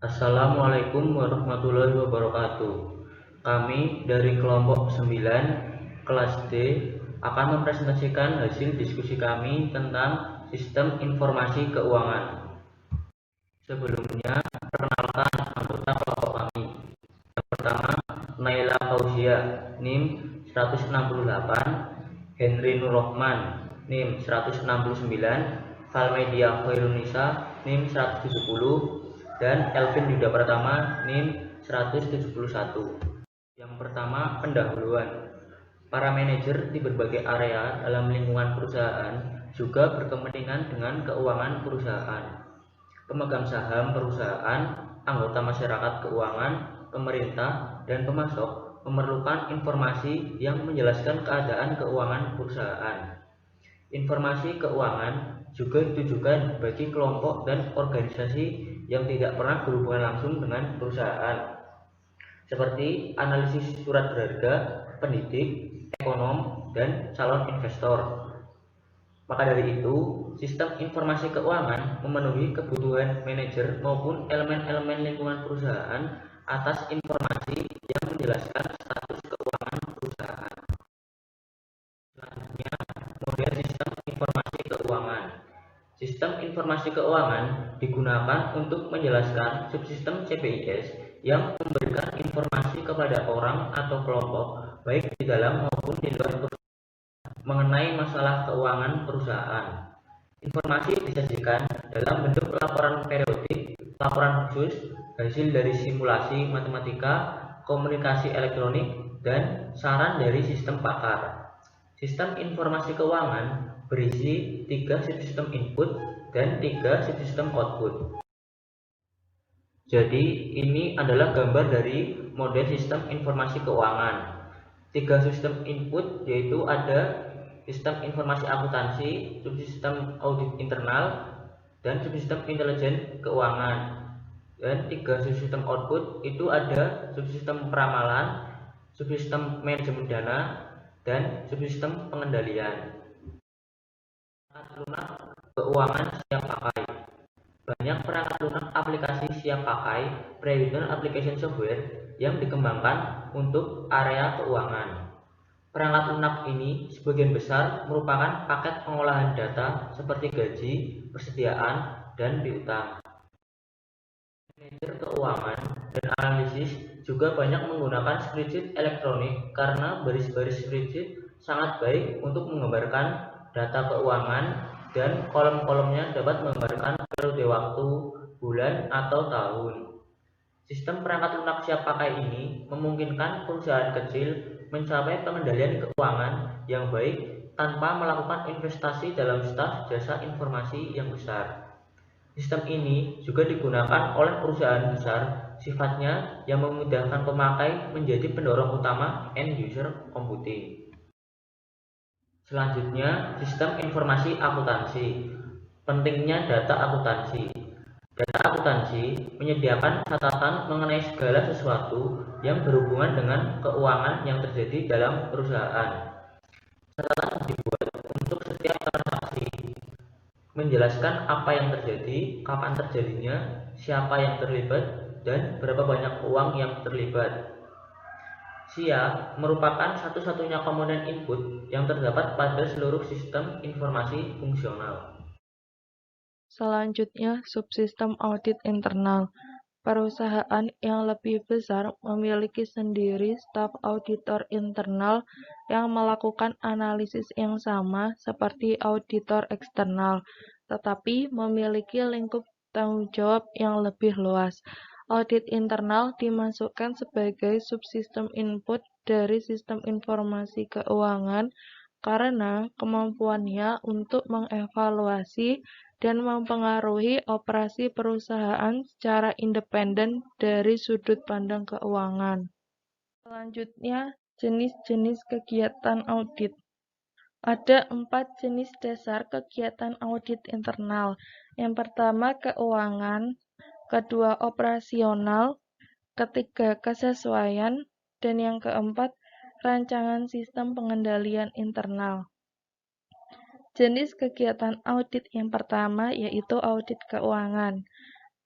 Assalamualaikum warahmatullahi wabarakatuh. Kami dari kelompok 9 kelas D akan mempresentasikan hasil diskusi kami tentang sistem informasi keuangan. Sebelumnya, perkenalkan anggota kelompok kami. Yang pertama, Naila Fauzia, NIM 168, Henry Nurrohman, NIM 169, Falmedia Khairunisa, NIM 170, dan Elvin Yuda Pratama, NIM 171. Yang pertama, pendahuluan. Para manajer di berbagai area dalam lingkungan perusahaan juga berkepentingan dengan keuangan perusahaan. Pemegang saham perusahaan, anggota masyarakat keuangan, pemerintah, dan pemasok memerlukan informasi yang menjelaskan keadaan keuangan perusahaan. Informasi keuangan juga ditujukan bagi kelompok dan organisasi yang tidak pernah berhubungan langsung dengan perusahaan, seperti analisis surat berharga, pendidik, ekonom, dan calon investor. Maka dari itu, sistem informasi keuangan memenuhi kebutuhan manajer maupun elemen-elemen lingkungan perusahaan atas informasi yang menjelaskan status keuangan perusahaan. Selanjutnya, model sistem informasi keuangan. Sistem informasi keuangan digunakan untuk menjelaskan subsistem CPIS yang memberikan informasi kepada orang atau kelompok, baik di dalam maupun di luar perusahaan, mengenai masalah keuangan perusahaan. Informasi disajikan dalam bentuk laporan periodik, laporan khusus, hasil dari simulasi matematika, komunikasi elektronik, dan saran dari sistem pakar. Sistem informasi keuangan berisi 3 subsistem input dan 3 subsistem output. Jadi, ini adalah gambar dari model sistem informasi keuangan. 3 sistem input yaitu ada sistem informasi akuntansi, subsistem audit internal, dan subsistem intelijen keuangan. Dan 3 subsistem output itu ada subsistem peramalan, subsistem manajemen dana, dan subsistem pengendalian. Perangkat lunak keuangan siap pakai. Banyak perangkat lunak aplikasi siap pakai pre-runner application software yang dikembangkan untuk area keuangan. Perangkat lunak ini sebagian besar merupakan paket pengolahan data seperti gaji, persediaan, dan piutang. Manajer keuangan dan analisis juga banyak menggunakan spreadsheet elektronik karena baris-baris spreadsheet sangat baik untuk menggambarkan data keuangan dan kolom-kolomnya dapat menggambarkan periode waktu, bulan, atau tahun. Sistem perangkat lunak siap pakai ini memungkinkan perusahaan kecil mencapai pengendalian keuangan yang baik tanpa melakukan investasi dalam staf jasa informasi yang besar. Sistem ini juga digunakan oleh perusahaan besar, sifatnya yang memudahkan pemakai menjadi pendorong utama end user computing. Selanjutnya, sistem informasi akuntansi. Pentingnya data akuntansi. Data akuntansi menyediakan catatan mengenai segala sesuatu yang berhubungan dengan keuangan yang terjadi dalam perusahaan. Catatan dibuat untuk setiap transaksi, menjelaskan apa yang terjadi, kapan terjadinya, siapa yang terlibat, dan berapa banyak uang yang terlibat. SIA merupakan satu-satunya komponen input yang terdapat pada seluruh sistem informasi fungsional. Selanjutnya, subsistem audit internal. Perusahaan yang lebih besar memiliki sendiri staf auditor internal yang melakukan analisis yang sama seperti auditor eksternal, tetapi memiliki lingkup tanggung jawab yang lebih luas. Audit internal dimasukkan sebagai subsistem input dari sistem informasi keuangan karena kemampuannya untuk mengevaluasi dan mempengaruhi operasi perusahaan secara independen dari sudut pandang keuangan. Selanjutnya, jenis-jenis kegiatan audit. Ada 4 jenis dasar kegiatan audit internal. Yang pertama, keuangan, kedua, operasional, ketiga, kesesuaian, dan yang keempat, rancangan sistem pengendalian internal. Jenis kegiatan audit yang pertama yaitu audit keuangan.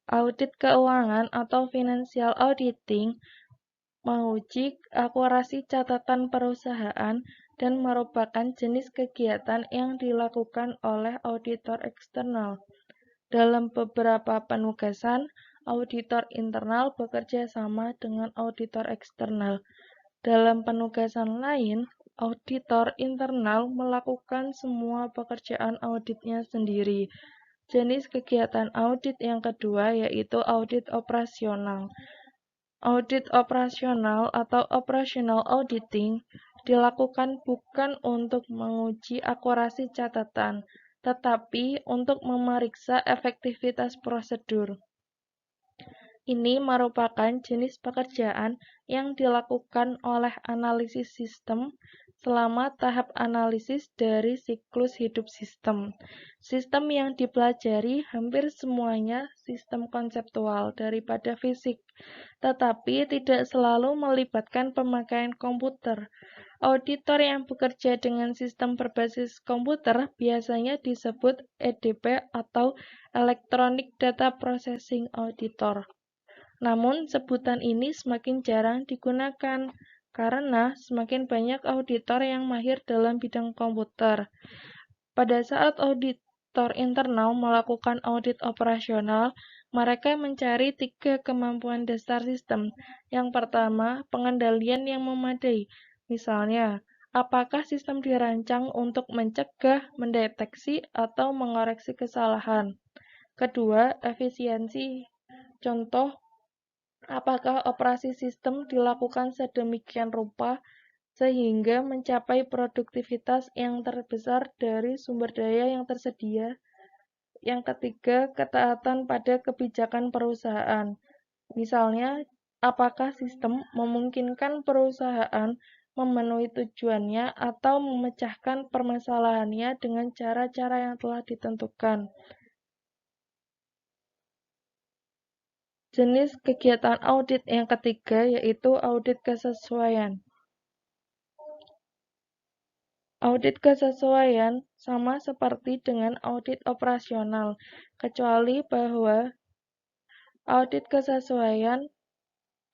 Audit keuangan atau financial auditing menguji akurasi catatan perusahaan dan merupakan jenis kegiatan yang dilakukan oleh auditor eksternal. Dalam beberapa penugasan, auditor internal bekerja sama dengan auditor eksternal. Dalam penugasan lain, auditor internal melakukan semua pekerjaan auditnya sendiri. Jenis kegiatan audit yang kedua yaitu audit operasional. Audit operasional atau operational auditing dilakukan bukan untuk menguji akurasi catatan, tetapi untuk memeriksa efektivitas prosedur. Ini merupakan jenis pekerjaan yang dilakukan oleh analisis sistem selama tahap analisis dari siklus hidup sistem. Sistem yang dipelajari hampir semuanya sistem konseptual daripada fisik, tetapi tidak selalu melibatkan pemakaian komputer. Auditor yang bekerja dengan sistem berbasis komputer biasanya disebut EDP atau Electronic Data Processing Auditor. Namun, sebutan ini semakin jarang digunakan karena semakin banyak auditor yang mahir dalam bidang komputer. Pada saat auditor internal melakukan audit operasional, mereka mencari 3 kemampuan dasar sistem. Yang pertama, pengendalian yang memadai. Misalnya, apakah sistem dirancang untuk mencegah, mendeteksi, atau mengoreksi kesalahan? Kedua, efisiensi. Contoh, apakah operasi sistem dilakukan sedemikian rupa sehingga mencapai produktivitas yang terbesar dari sumber daya yang tersedia? Yang ketiga, ketaatan pada kebijakan perusahaan. Misalnya, apakah sistem memungkinkan perusahaan memenuhi tujuannya atau memecahkan permasalahannya dengan cara-cara yang telah ditentukan? Jenis kegiatan audit yang ketiga yaitu audit kesesuaian. Audit kesesuaian sama seperti dengan audit operasional, kecuali bahwa audit kesesuaian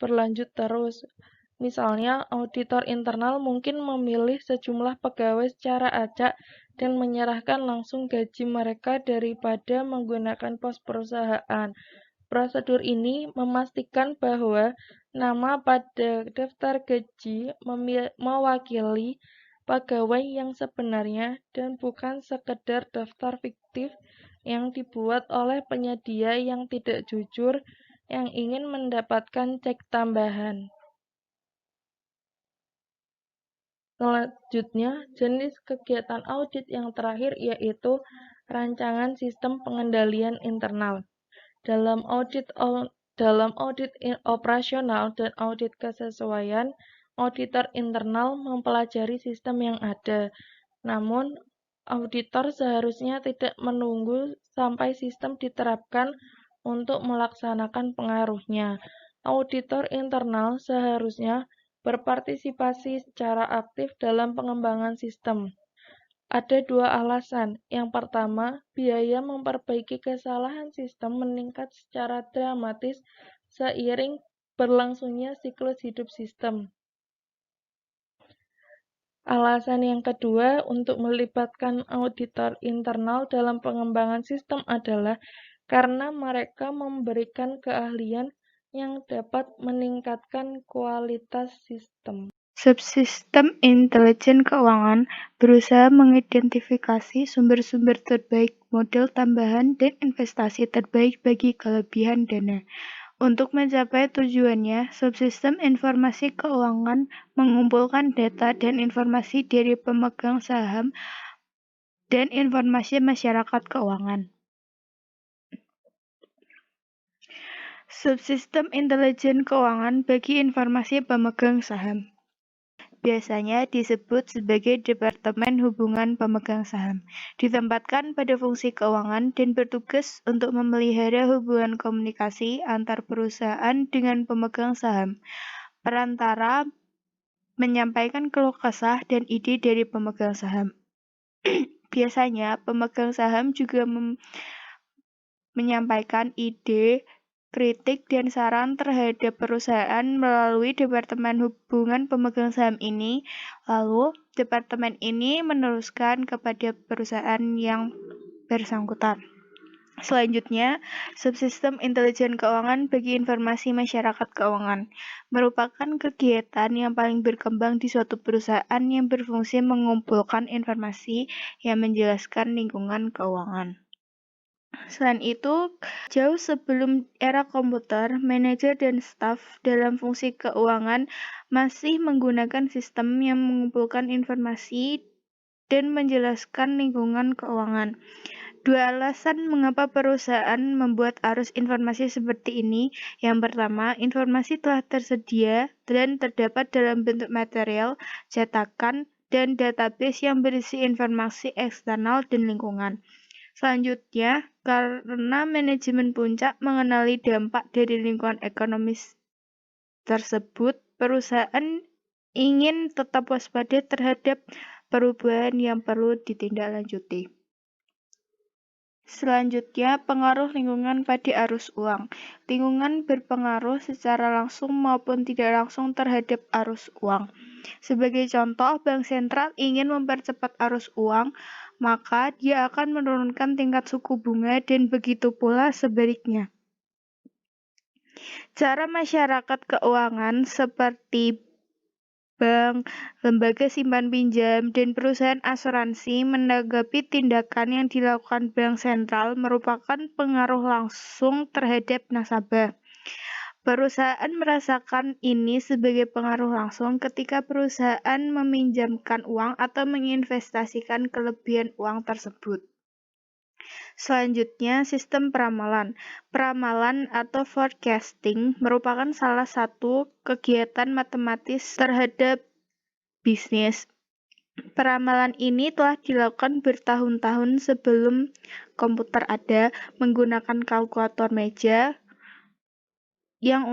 berlanjut terus. Misalnya, auditor internal mungkin memilih sejumlah pegawai secara acak dan menyerahkan langsung gaji mereka daripada menggunakan pos perusahaan. Prosedur ini memastikan bahwa nama pada daftar gaji mewakili pegawai yang sebenarnya dan bukan sekedar daftar fiktif yang dibuat oleh penyedia yang tidak jujur yang ingin mendapatkan cek tambahan. Selanjutnya, jenis kegiatan audit yang terakhir yaitu rancangan sistem pengendalian internal. Dalam audit operasional dan audit kesesuaian, auditor internal mempelajari sistem yang ada. Namun, auditor seharusnya tidak menunggu sampai sistem diterapkan untuk melaksanakan pengaruhnya. Auditor internal seharusnya berpartisipasi secara aktif dalam pengembangan sistem. Ada 2 alasan. Yang pertama, biaya memperbaiki kesalahan sistem meningkat secara dramatis seiring berlangsungnya siklus hidup sistem. Alasan yang kedua untuk melibatkan auditor internal dalam pengembangan sistem adalah karena mereka memberikan keahlian yang dapat meningkatkan kualitas sistem. Subsistem intelijen keuangan berusaha mengidentifikasi sumber-sumber terbaik, modal tambahan, dan investasi terbaik bagi kelebihan dana. Untuk mencapai tujuannya, subsistem informasi keuangan mengumpulkan data dan informasi dari pemegang saham dan informasi masyarakat keuangan. Subsistem intelijen keuangan bagi informasi pemegang saham biasanya disebut sebagai Departemen Hubungan Pemegang Saham, ditempatkan pada fungsi keuangan dan bertugas untuk memelihara hubungan komunikasi antar perusahaan dengan pemegang saham. Perantara menyampaikan keluh kesah dan ide dari pemegang saham. Biasanya pemegang saham juga menyampaikan ide kritik dan saran terhadap perusahaan melalui Departemen Hubungan Pemegang Saham ini, lalu departemen ini meneruskan kepada perusahaan yang bersangkutan. Selanjutnya, subsistem intelijen keuangan bagi informasi masyarakat keuangan merupakan kegiatan yang paling berkembang di suatu perusahaan yang berfungsi mengumpulkan informasi yang menjelaskan lingkungan keuangan. Selain itu, jauh sebelum era komputer, manajer dan staf dalam fungsi keuangan masih menggunakan sistem yang mengumpulkan informasi dan menjelaskan lingkungan keuangan. Dua alasan mengapa perusahaan membuat arus informasi seperti ini. Yang pertama, informasi telah tersedia dan terdapat dalam bentuk material, cetakan, dan database yang berisi informasi eksternal dan lingkungan. Selanjutnya, karena manajemen puncak mengenali dampak dari lingkungan ekonomis tersebut, perusahaan ingin tetap waspada terhadap perubahan yang perlu ditindaklanjuti. Selanjutnya, pengaruh lingkungan pada arus uang. Lingkungan berpengaruh secara langsung maupun tidak langsung terhadap arus uang. Sebagai contoh, bank sentral ingin mempercepat arus uang, maka dia akan menurunkan tingkat suku bunga dan begitu pula sebaliknya. Cara masyarakat keuangan seperti bank, lembaga simpan pinjam, dan perusahaan asuransi menanggapi tindakan yang dilakukan bank sentral merupakan pengaruh langsung terhadap nasabah. Perusahaan merasakan ini sebagai pengaruh langsung ketika perusahaan meminjamkan uang atau menginvestasikan kelebihan uang tersebut. Selanjutnya, sistem peramalan. Peramalan atau forecasting merupakan salah satu kegiatan matematis terhadap bisnis. Peramalan ini telah dilakukan bertahun-tahun sebelum komputer ada, menggunakan kalkulator meja yang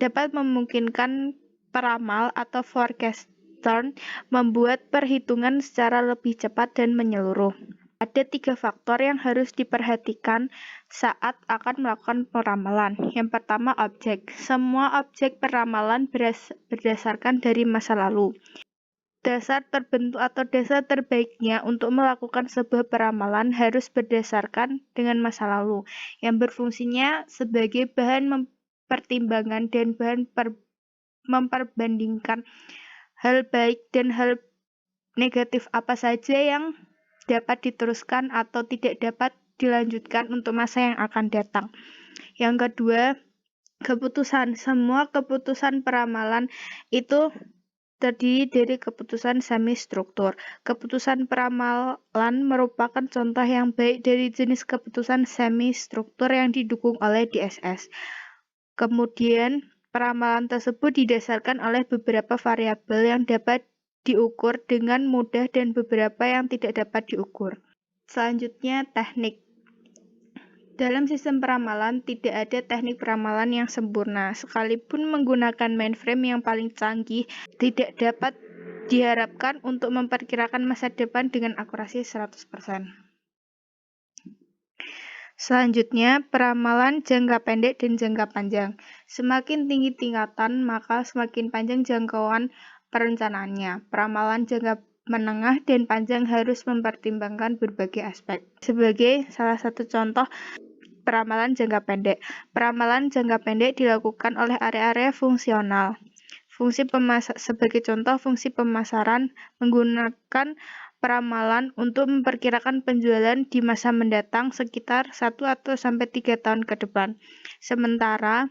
dapat memungkinkan peramal atau forecaster membuat perhitungan secara lebih cepat dan menyeluruh. Ada 3 faktor yang harus diperhatikan saat akan melakukan peramalan. Yang pertama, objek. Semua objek peramalan berdasarkan dari masa lalu. Dasar terbentuk atau dasar terbaiknya untuk melakukan sebuah peramalan harus berdasarkan dengan masa lalu, yang berfungsinya sebagai bahan pertimbangan dan bahan memperbandingkan hal baik dan hal negatif apa saja yang dapat diteruskan atau tidak dapat dilanjutkan untuk masa yang akan datang. Yang kedua, keputusan. Semua keputusan peramalan itu terdiri dari keputusan semi-struktur. Keputusan peramalan merupakan contoh yang baik dari jenis keputusan semi-struktur yang didukung oleh DSS. Kemudian, peramalan tersebut didasarkan oleh beberapa variabel yang dapat diukur dengan mudah dan beberapa yang tidak dapat diukur. Selanjutnya, teknik. Dalam sistem peramalan, tidak ada teknik peramalan yang sempurna. Sekalipun menggunakan mainframe yang paling canggih, tidak dapat diharapkan untuk memperkirakan masa depan dengan akurasi 100%. Selanjutnya, peramalan jangka pendek dan jangka panjang. Semakin tinggi tingkatan, maka semakin panjang jangkauan perencanaannya. Peramalan jangka menengah dan panjang harus mempertimbangkan berbagai aspek. Sebagai salah satu contoh, peramalan jangka pendek. Peramalan jangka pendek dilakukan oleh area-area fungsional. Sebagai contoh, fungsi pemasaran menggunakan peramalan untuk memperkirakan penjualan di masa mendatang sekitar 1 atau sampai 3 tahun ke depan. Sementara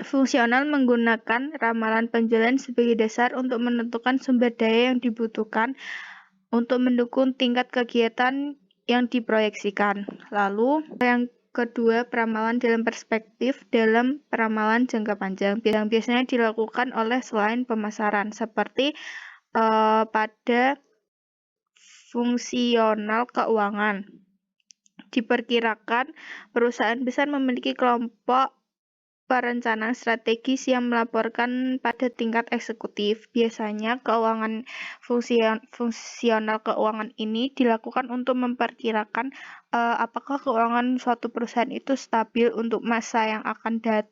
fungsional menggunakan ramalan penjualan sebagai dasar untuk menentukan sumber daya yang dibutuhkan untuk mendukung tingkat kegiatan yang diproyeksikan. Lalu, yang kedua, peramalan dalam perspektif dalam peramalan jangka panjang yang biasanya dilakukan oleh selain pemasaran, seperti pada fungsional keuangan. Diperkirakan perusahaan besar memiliki kelompok perencanaan strategis yang melaporkan pada tingkat eksekutif. Biasanya keuangan fungsional keuangan ini dilakukan untuk memperkirakan apakah keuangan suatu perusahaan itu stabil untuk masa yang akan datang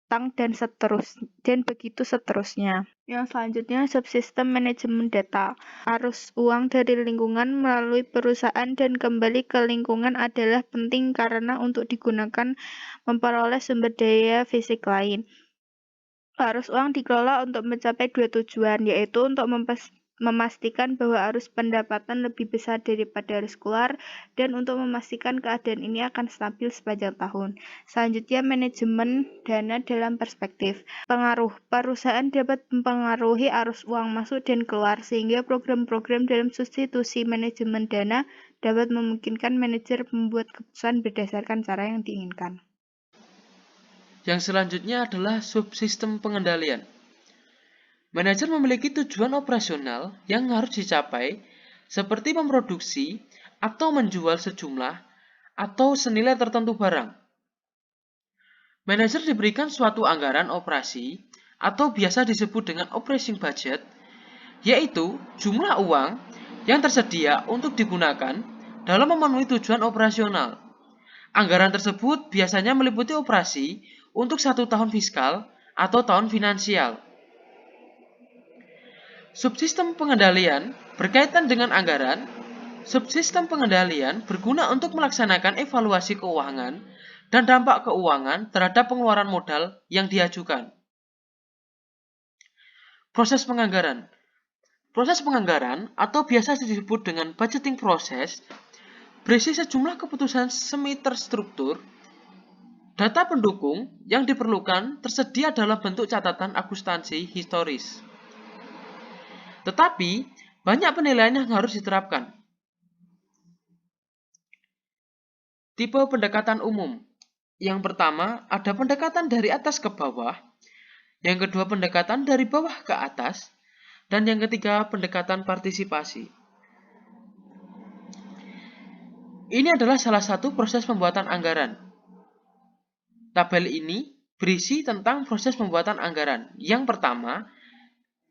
dan begitu seterusnya. Yang selanjutnya, subsistem manajemen data. Arus uang dari lingkungan melalui perusahaan dan kembali ke lingkungan adalah penting karena untuk digunakan memperoleh sumber daya fisik lain. Arus uang dikelola untuk mencapai dua tujuan, yaitu untuk memastikan bahwa arus pendapatan lebih besar daripada arus keluar, dan untuk memastikan keadaan ini akan stabil sepanjang tahun. Selanjutnya, manajemen dana dalam perspektif. Pengaruh perusahaan dapat mempengaruhi arus uang masuk dan keluar, sehingga program-program dalam substitusi manajemen dana dapat memungkinkan manajer membuat keputusan berdasarkan cara yang diinginkan. Yang selanjutnya adalah subsistem pengendalian. Manajer memiliki tujuan operasional yang harus dicapai, seperti memproduksi atau menjual sejumlah atau senilai tertentu barang. Manajer diberikan suatu anggaran operasi atau biasa disebut dengan operating budget, yaitu jumlah uang yang tersedia untuk digunakan dalam memenuhi tujuan operasional. Anggaran tersebut biasanya meliputi operasi untuk 1 tahun fiskal atau tahun finansial. Subsistem pengendalian berkaitan dengan anggaran. Subsistem pengendalian berguna untuk melaksanakan evaluasi keuangan dan dampak keuangan terhadap pengeluaran modal yang diajukan. Proses penganggaran. Proses penganggaran atau biasa disebut dengan budgeting process berisi sejumlah keputusan semi terstruktur. Data pendukung yang diperlukan tersedia dalam bentuk catatan akuntansi historis. Tetapi, banyak penilaian yang harus diterapkan. Tipe pendekatan umum. Yang pertama, ada pendekatan dari atas ke bawah. Yang kedua, pendekatan dari bawah ke atas. Dan yang ketiga, pendekatan partisipasi. Ini adalah salah satu proses pembuatan anggaran. Tabel ini berisi tentang proses pembuatan anggaran. Yang pertama,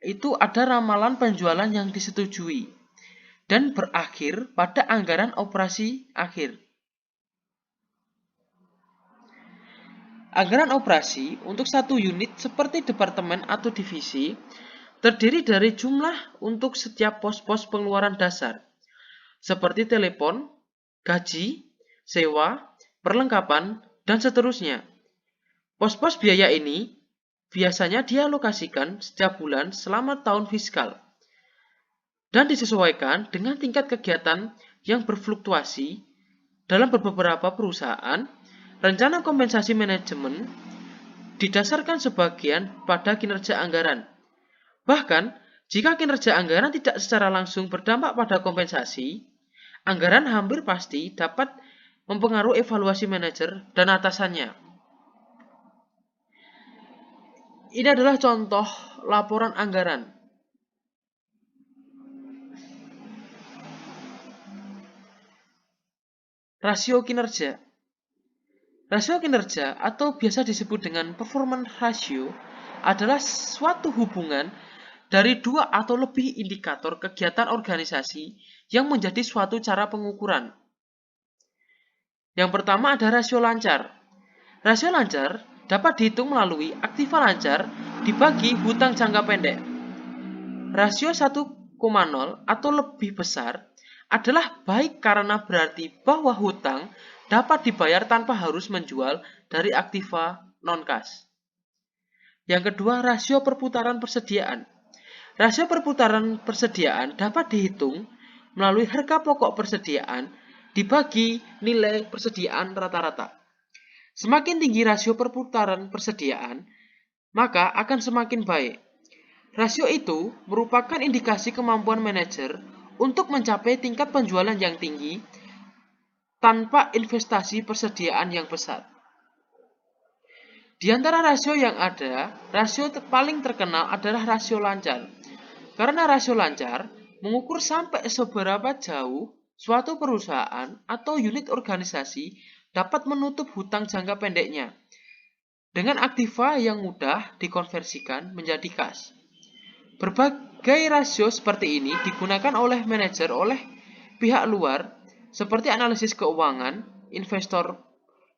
itu ada ramalan penjualan yang disetujui dan berakhir pada anggaran operasi akhir. Anggaran operasi untuk satu unit seperti departemen atau divisi terdiri dari jumlah untuk setiap pos-pos pengeluaran dasar seperti telepon, gaji, sewa, perlengkapan, dan seterusnya. Pos-pos biaya ini biasanya dialokasikan setiap bulan selama tahun fiskal dan disesuaikan dengan tingkat kegiatan yang berfluktuasi. Dalam beberapa perusahaan, rencana kompensasi manajemen didasarkan sebagian pada kinerja anggaran. Bahkan, jika kinerja anggaran tidak secara langsung berdampak pada kompensasi, anggaran hampir pasti dapat mempengaruhi evaluasi manajer dan atasannya. Ini adalah contoh laporan anggaran. Rasio kinerja. Rasio kinerja atau biasa disebut dengan performance ratio adalah suatu hubungan dari dua atau lebih indikator kegiatan organisasi yang menjadi suatu cara pengukuran. Yang pertama ada rasio lancar. Rasio lancar dapat dihitung melalui aktiva lancar dibagi hutang jangka pendek. Rasio 1,0 atau lebih besar adalah baik karena berarti bahwa hutang dapat dibayar tanpa harus menjual dari aktiva non-kas. Yang kedua, rasio perputaran persediaan. Rasio perputaran persediaan dapat dihitung melalui harga pokok persediaan dibagi nilai persediaan rata-rata. Semakin tinggi rasio perputaran persediaan, maka akan semakin baik. Rasio itu merupakan indikasi kemampuan manajer untuk mencapai tingkat penjualan yang tinggi tanpa investasi persediaan yang besar. Di antara rasio yang ada, rasio paling terkenal adalah rasio lancar. Karena rasio lancar mengukur sampai seberapa jauh suatu perusahaan atau unit organisasi dapat menutup hutang jangka pendeknya dengan aktiva yang mudah dikonversikan menjadi kas. Berbagai rasio seperti ini digunakan oleh manajer oleh pihak luar seperti analisis keuangan, investor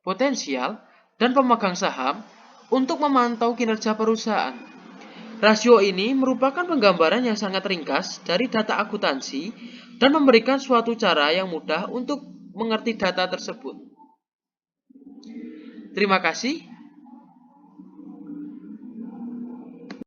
potensial, dan pemegang saham untuk memantau kinerja perusahaan. Rasio ini merupakan penggambaran yang sangat ringkas dari data akuntansi dan memberikan suatu cara yang mudah untuk mengerti data tersebut. Terima kasih.